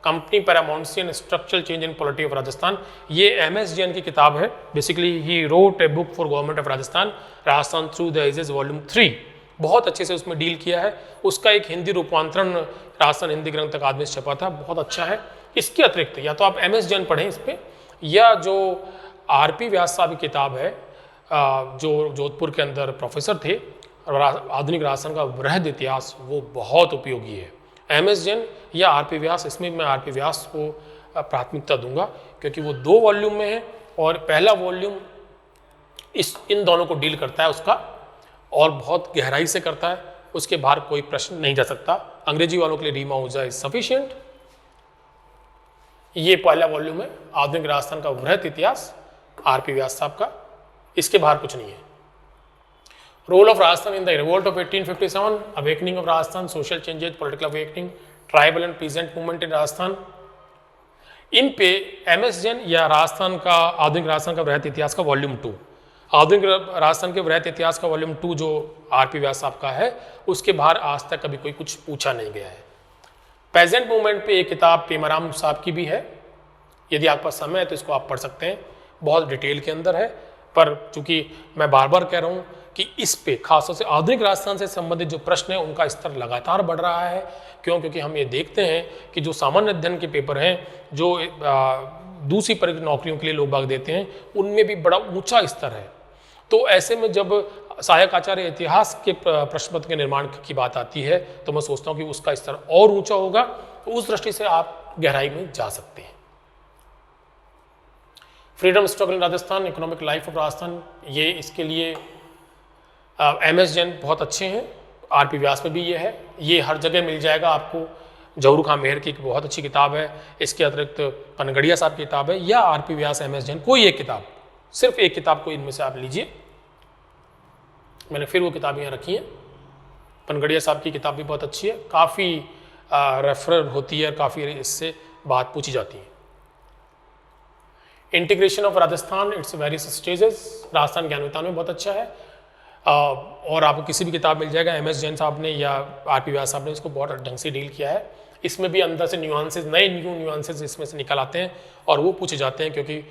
company paramountcy and structural change in polity of Rajasthan. ये एमएस जैन की किताब है। Basically he wrote a book for government of Rajasthan, Rajasthan through the ages volume 3। बहुत अच्छे से उसमें deal किया है। उसका एक हिंदी रूपांतरण राजस्थान हिंदी ग्रंथ अकादमी से छपा था, बहुत अच्छा है। इसके अतिरिक्त या तो आप एमएस जैन पढ़ें इस पर, या जो आरपी व्यास साहब की किताब है जो जोधपुर के अंदर प्रोफेसर थे, आधुनिक राजस्थान का वृहद इतिहास, वो बहुत उपयोगी है। एमएस जैन या आरपी व्यास, इसमें मैं आरपी व्यास को प्राथमिकता दूंगा क्योंकि वो 2 वॉल्यूम में है और पहला वॉल्यूम इन दोनों को डील करता है उसका, और बहुत गहराई से करता है। उसके बाहर कोई प्रश्न नहीं जा सकता। अंग्रेजी वालों के लिए रीमा ओझा इज सफिशिएंट। ये पहला वॉल्यूम है आधुनिक राजस्थान का वृहद इतिहास, आरपी व्यास साहब का। इसके बाहर कुछ नहीं है। Role of Rajasthan in the revolt of 1857, awakening of Rajasthan, social changes, political awakening, tribal and present movement in Rajasthan. इन पे एमएस जैन या राजस्थान का आधुनिक राजस्थान का वृहद इतिहास का वॉल्यूम 2, आधुनिक राजस्थान के वृहद इतिहास का वॉल्यूम 2 जो आरपी व्यास साहब का है, उसके बाहर आज तक कभी कोई कुछ पूछा नहीं गया है। पेजेंट मूवमेंट पे एक किताब पेमाराम साहब की भी है। यदि आपके पास समय है तो इसको आप पढ़ सकते हैं, बहुत डिटेल के अंदर है। पर चूंकि मैं बार बार कह रहा हूँ कि इस पे खासतौर से आधुनिक राजस्थान से संबंधित जो प्रश्न है उनका स्तर लगातार बढ़ रहा है। क्यों? क्योंकि हम ये देखते हैं कि जो सामान्य अध्ययन के पेपर हैं, जो दूसरी नौकरियों के लिए लोग भाग देते हैं, उनमें भी बड़ा ऊंचा स्तर है। तो ऐसे में जब सहायक आचार्य इतिहास के प्रश्न पत्र के निर्माण की बात आती है तो मैं सोचता हूँ कि उसका स्तर और ऊंचा होगा। तो उस दृष्टि से आप गहराई में जा सकते हैं। Freedom struggle in Rajasthan, economic life of Rajasthan, ये इसके लिए एमएस जैन बहुत अच्छे हैं। आरपी व्यास में भी ये है, ये हर जगह मिल जाएगा आपको। जहूर खां मेहर की एक बहुत अच्छी किताब है। इसके अतिरिक्त पनगड़िया साहब की किताब है, या आरपी व्यास एमएस जैन, कोई एक किताब, सिर्फ एक किताब को इनमें से आप लीजिए। मैंने फिर वो किताब यहाँ रखी है। पनगड़िया साहब की किताब भी बहुत अच्छी है, काफ़ी रेफर होती है, काफ़ी इससे बात पूछी जाती है। Integration of Rajasthan, its various stages, Rajasthan Gyanvitan में बहुत अच्छा है। और आपको किसी भी किताब मिल जाएगा, एमएस जैन साहब ने या आरपी व्यास साहब ने इसको बहुत ढंग से डील किया है। इसमें भी अंदर से न्यूआंसेस, नए न्यूआंसेस इसमें से निकल आते हैं और वो पूछे जाते हैं, क्योंकि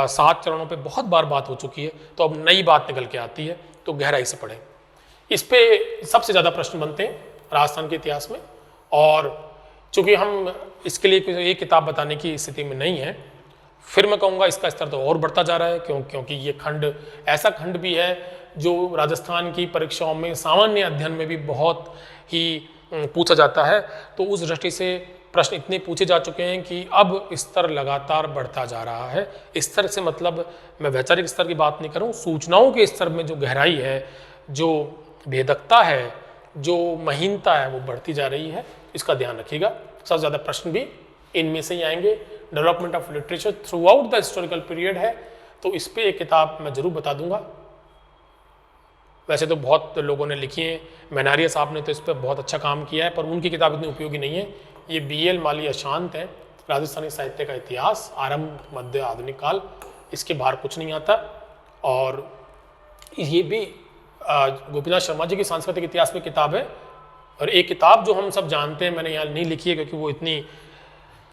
7 चरणों पे बहुत बार बात हो चुकी है, तो अब नई बात निकल के आती है, तो गहराई से पढ़ें। इस पे सबसे ज़्यादा प्रश्न बनते हैं राजस्थान के इतिहास में, और चूँकि हम इसके लिए एक किताब बताने की स्थिति में नहीं है, फिर मैं कहूँगा इसका स्तर तो और बढ़ता जा रहा है। क्योंकि ये खंड ऐसा खंड भी है जो राजस्थान की परीक्षाओं में सामान्य अध्ययन में भी बहुत ही पूछा जाता है। तो उस दृष्टि से प्रश्न इतने पूछे जा चुके हैं कि अब स्तर लगातार बढ़ता जा रहा है। स्तर से मतलब मैं वैचारिक स्तर की बात नहीं करूँ, सूचनाओं के स्तर में जो गहराई है, जो भेदकता है, जो महीनता है, वो बढ़ती जा रही है। इसका ध्यान रखिएगा। सबसे ज़्यादा प्रश्न भी इनमें से ही आएंगे। Development of literature through out the historical period है, तो इस पर एक किताब मैं जरूर बता दूंगा। वैसे तो बहुत लोगों ने लिखी है, मैनारिया साहब ने तो इस पर बहुत अच्छा काम किया है, पर उनकी किताब इतनी उपयोगी नहीं है। ये बीएल माली अशांत है, राजस्थानी साहित्य का इतिहास, आरंभ, मध्य, आधुनिक काल, इसके बाहर कुछ नहीं आता। और ये भी गोपीनाथ शर्मा जी की सांस्कृतिक इतिहास में किताब है। और एक किताब जो हम सब जानते हैं, मैंने यहाँ नहीं लिखी है क्योंकि वो इतनी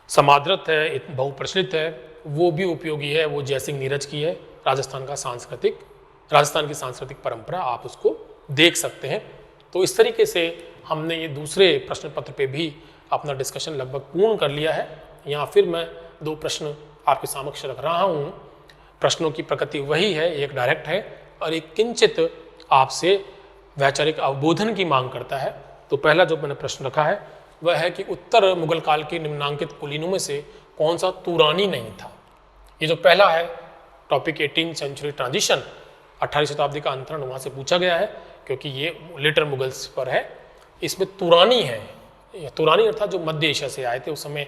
समादृत है, बहुप्रचलित है, वो भी उपयोगी है। वो जयसिंह नीरज की है, राजस्थान की सांस्कृतिक परंपरा, आप उसको देख सकते हैं। तो इस तरीके से हमने ये दूसरे प्रश्न पत्र पे भी अपना डिस्कशन लगभग पूर्ण कर लिया है। यहाँ फिर मैं 2 प्रश्न आपके समक्ष रख रहा हूँ। प्रश्नों की प्रकृति वही है, एक डायरेक्ट है और एक किंचित आपसे वैचारिक अवबोधन की मांग करता है। तो पहला जो मैंने प्रश्न रखा है वह है कि उत्तर मुगल काल के निम्नांकित कुलीनों में से कौन सा तुरानी नहीं था। ये जो पहला है टॉपिक 18th सेंचुरी ट्रांजिशन, 18वीं शताब्दी का अंतरण, वहाँ से पूछा गया है क्योंकि ये लेटर मुगल्स पर है। इसमें तुरानी है, तुरानी अर्थात जो मध्य एशिया से आए थे। उस समय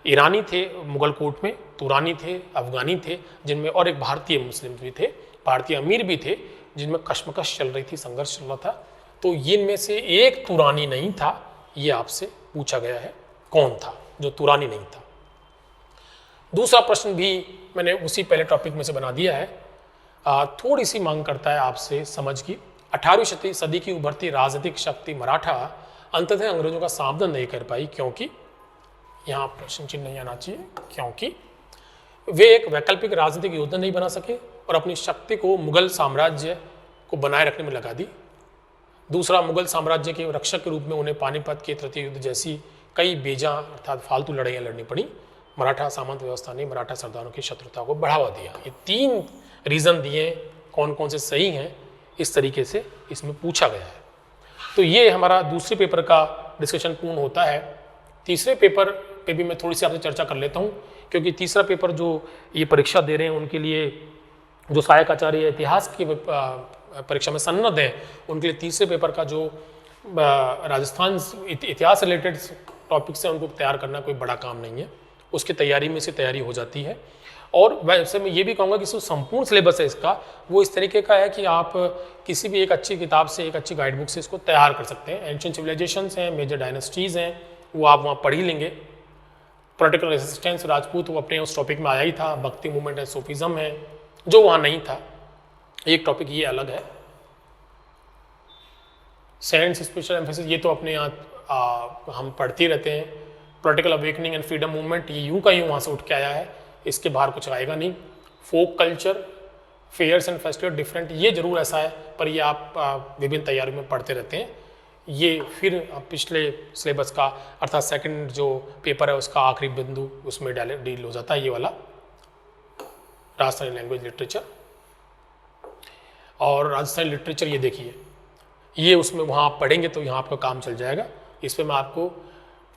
ईरानी थे मुगल कोर्ट में, तुरानी थे, अफगानी थे, जिनमें और एक भारतीय मुस्लिम भी थे, भारतीय अमीर भी थे, जिनमें कश्मकश चल रही थी, संघर्ष चल रहा था। तो इनमें से एक तुरानी नहीं था, ये आपसे पूछा गया है, कौन था जो तुरानी नहीं था। दूसरा प्रश्न भी मैंने उसी पहले टॉपिक में से बना दिया है, थोड़ी सी मांग करता है आपसे समझ की। 18वीं सदी की उभरती राजनीतिक शक्ति मराठा अंततः अंग्रेजों का सामना नहीं कर पाई, क्योंकि यहाँ प्रश्न चिन्ह नहीं आना चाहिए, क्योंकि वे एक वैकल्पिक राजनीतिक योजना नहीं बना सके और अपनी शक्ति को मुगल साम्राज्य को बनाए रखने में लगा दी। दूसरा, मुगल साम्राज्य के रक्षक के रूप में उन्हें पानीपत के तृतीय युद्ध जैसी कई बेजा अर्थात फालतू लड़ाइयाँ लड़नी पड़ी। मराठा सामंत व्यवस्था ने मराठा सरदारों की शत्रुता को बढ़ावा दिया। ये 3 रीज़न दिए, कौन कौन से सही हैं, इस तरीके से इसमें पूछा गया है। तो ये हमारा दूसरे पेपर का डिस्कशन पूर्ण होता है। तीसरे पेपर पे भी मैं थोड़ी सी आपसे चर्चा कर लेता हूँ, क्योंकि तीसरा पेपर जो ये परीक्षा दे रहे हैं उनके लिए, जो सहायक आचार्य इतिहास की परीक्षा में सन्नद्ध हैं, उनके लिए तीसरे पेपर का जो राजस्थान इतिहास रिलेटेड टॉपिक्स हैं उनको तैयार करना कोई बड़ा काम नहीं है। उसकी तैयारी में से तैयारी हो जाती है। और वैसे मैं ये भी कहूँगा कि जो संपूर्ण सिलेबस है इसका, वो इस तरीके का है कि आप किसी भी एक अच्छी किताब से, एक अच्छी गाइड बुक से इसको तैयार कर सकते हैं। एंशिएंट सिविलाइजेशंस हैं, मेजर डायनेस्टीज़ हैं, वो आप वहाँ पढ़ ही लेंगे। पॉलिटिकल रेजिस्टेंस राजपूत, वो अपने उस टॉपिक में आया ही था। भक्ति मूवमेंट है, सूफिज्म है, जो वहाँ नहीं था, एक टॉपिक ये अलग है। सेंट्स स्पेशल एम्फेसिस, ये तो अपने यहाँ हम पढ़ते ही रहते हैं। Political awakening and freedom movement, ये यूं का यूं वहाँ से उठ के आया है, इसके बाहर कुछ आएगा नहीं। Folk culture, fairs and festival different, ये जरूर ऐसा है, पर ये आप विभिन्न तैयारियों में पढ़ते रहते हैं। ये फिर पिछले सिलेबस का अर्थात सेकंड जो पेपर है उसका आखिरी बिंदु उसमें डील हो जाता है, ये वाला राजस्थानी लैंग्वेज लिटरेचर। और राजस्थानी लिटरेचर ये देखिए, ये उसमें वहाँ आप पढ़ेंगे तो यहाँ आपका काम चल जाएगा। इसमें मैं आपको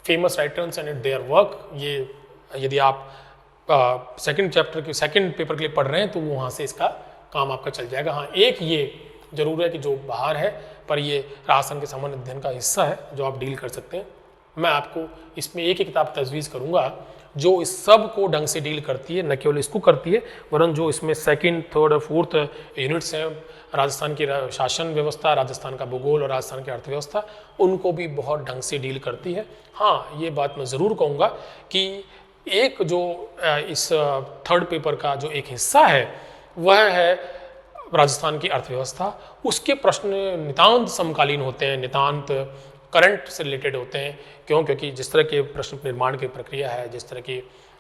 famous writers and their work, ये यदि आप सेकंड चैप्टर के सेकंड पेपर के लिए पढ़ रहे हैं तो वहाँ से इसका काम आपका चल जाएगा। हाँ, एक ये जरूर है कि जो बाहर है, पर ये राजस्थान के सामान्य अध्ययन का हिस्सा है जो आप डील कर सकते हैं। मैं आपको इसमें एक ही किताब तजवीज़ करूँगा जो इस सब को ढंग से डील करती है, न केवल इसको करती है वरन जो इसमें सेकंड, थर्ड और फोर्थ यूनिट्स हैं, राजस्थान की शासन व्यवस्था, राजस्थान का भूगोल और राजस्थान की अर्थव्यवस्था, उनको भी बहुत ढंग से डील करती है। हाँ, ये बात मैं ज़रूर कहूँगा कि एक जो इस थर्ड पेपर का जो एक हिस्सा है वह है राजस्थान की अर्थव्यवस्था। उसके प्रश्न नितांत समकालीन होते हैं, नितांत करंट से रिलेटेड होते हैं। क्यों? क्योंकि जिस तरह के प्रश्न निर्माण की प्रक्रिया है, जिस तरह की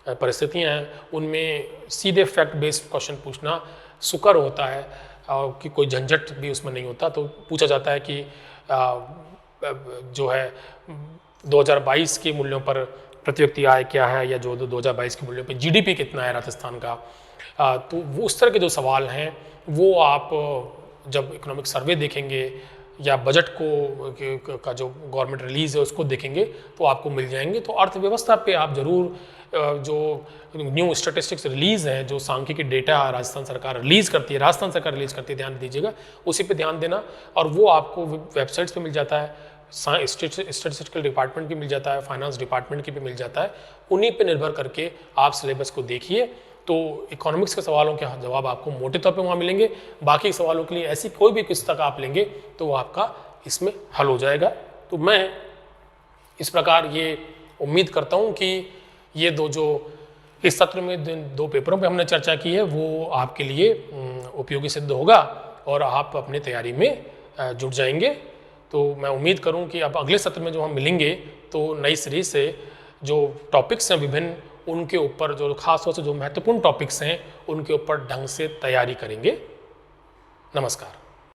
परिस्थितियाँ हैं, उनमें सीधे फैक्ट बेस्ड क्वेश्चन पूछना सुकर होता है कि कोई झंझट भी उसमें नहीं होता। तो पूछा जाता है कि जो है 2022 के मूल्यों पर प्रति व्यक्ति आय क्या है, या जो 2022 के मूल्यों पर जीडीपी कितना है राजस्थान का, तो वो उस तरह के जो सवाल हैं वो आप जब इकोनॉमिक सर्वे देखेंगे या बजट को का जो गवर्नमेंट रिलीज है उसको देखेंगे तो आपको मिल जाएंगे। तो अर्थव्यवस्था पे आप जरूर जो न्यू स्टैटिस्टिक्स रिलीज है, जो सांख्यिकी डेटा राजस्थान सरकार रिलीज करती है, ध्यान दीजिएगा, उसी पे ध्यान देना। और वो आपको वेबसाइट्स पे मिल जाता है, स्टैटिस्टिकल डिपार्टमेंट की मिल जाता है, फाइनेंस डिपार्टमेंट की भी मिल जाता है। उन्हीं पे निर्भर करके आप सिलेबस को देखिए, तो इकोनॉमिक्स के सवालों के जवाब आपको मोटे तौर पे वहाँ मिलेंगे। बाकी सवालों के लिए ऐसी कोई भी पुस्तक आप लेंगे तो वो आपका इसमें हल हो जाएगा। तो मैं इस प्रकार ये उम्मीद करता हूँ कि ये जो इस सत्र में 2 पेपरों पे हमने चर्चा की है वो आपके लिए उपयोगी सिद्ध होगा और आप अपने तैयारी में जुट जाएंगे। तो मैं उम्मीद करूँ कि अब अगले सत्र में जो हम मिलेंगे तो नई सीरीज से जो टॉपिक्स हैं विभिन्न, उनके ऊपर जो खास तौर से जो महत्वपूर्ण टॉपिक्स हैं उनके ऊपर ढंग से तैयारी करेंगे। नमस्कार।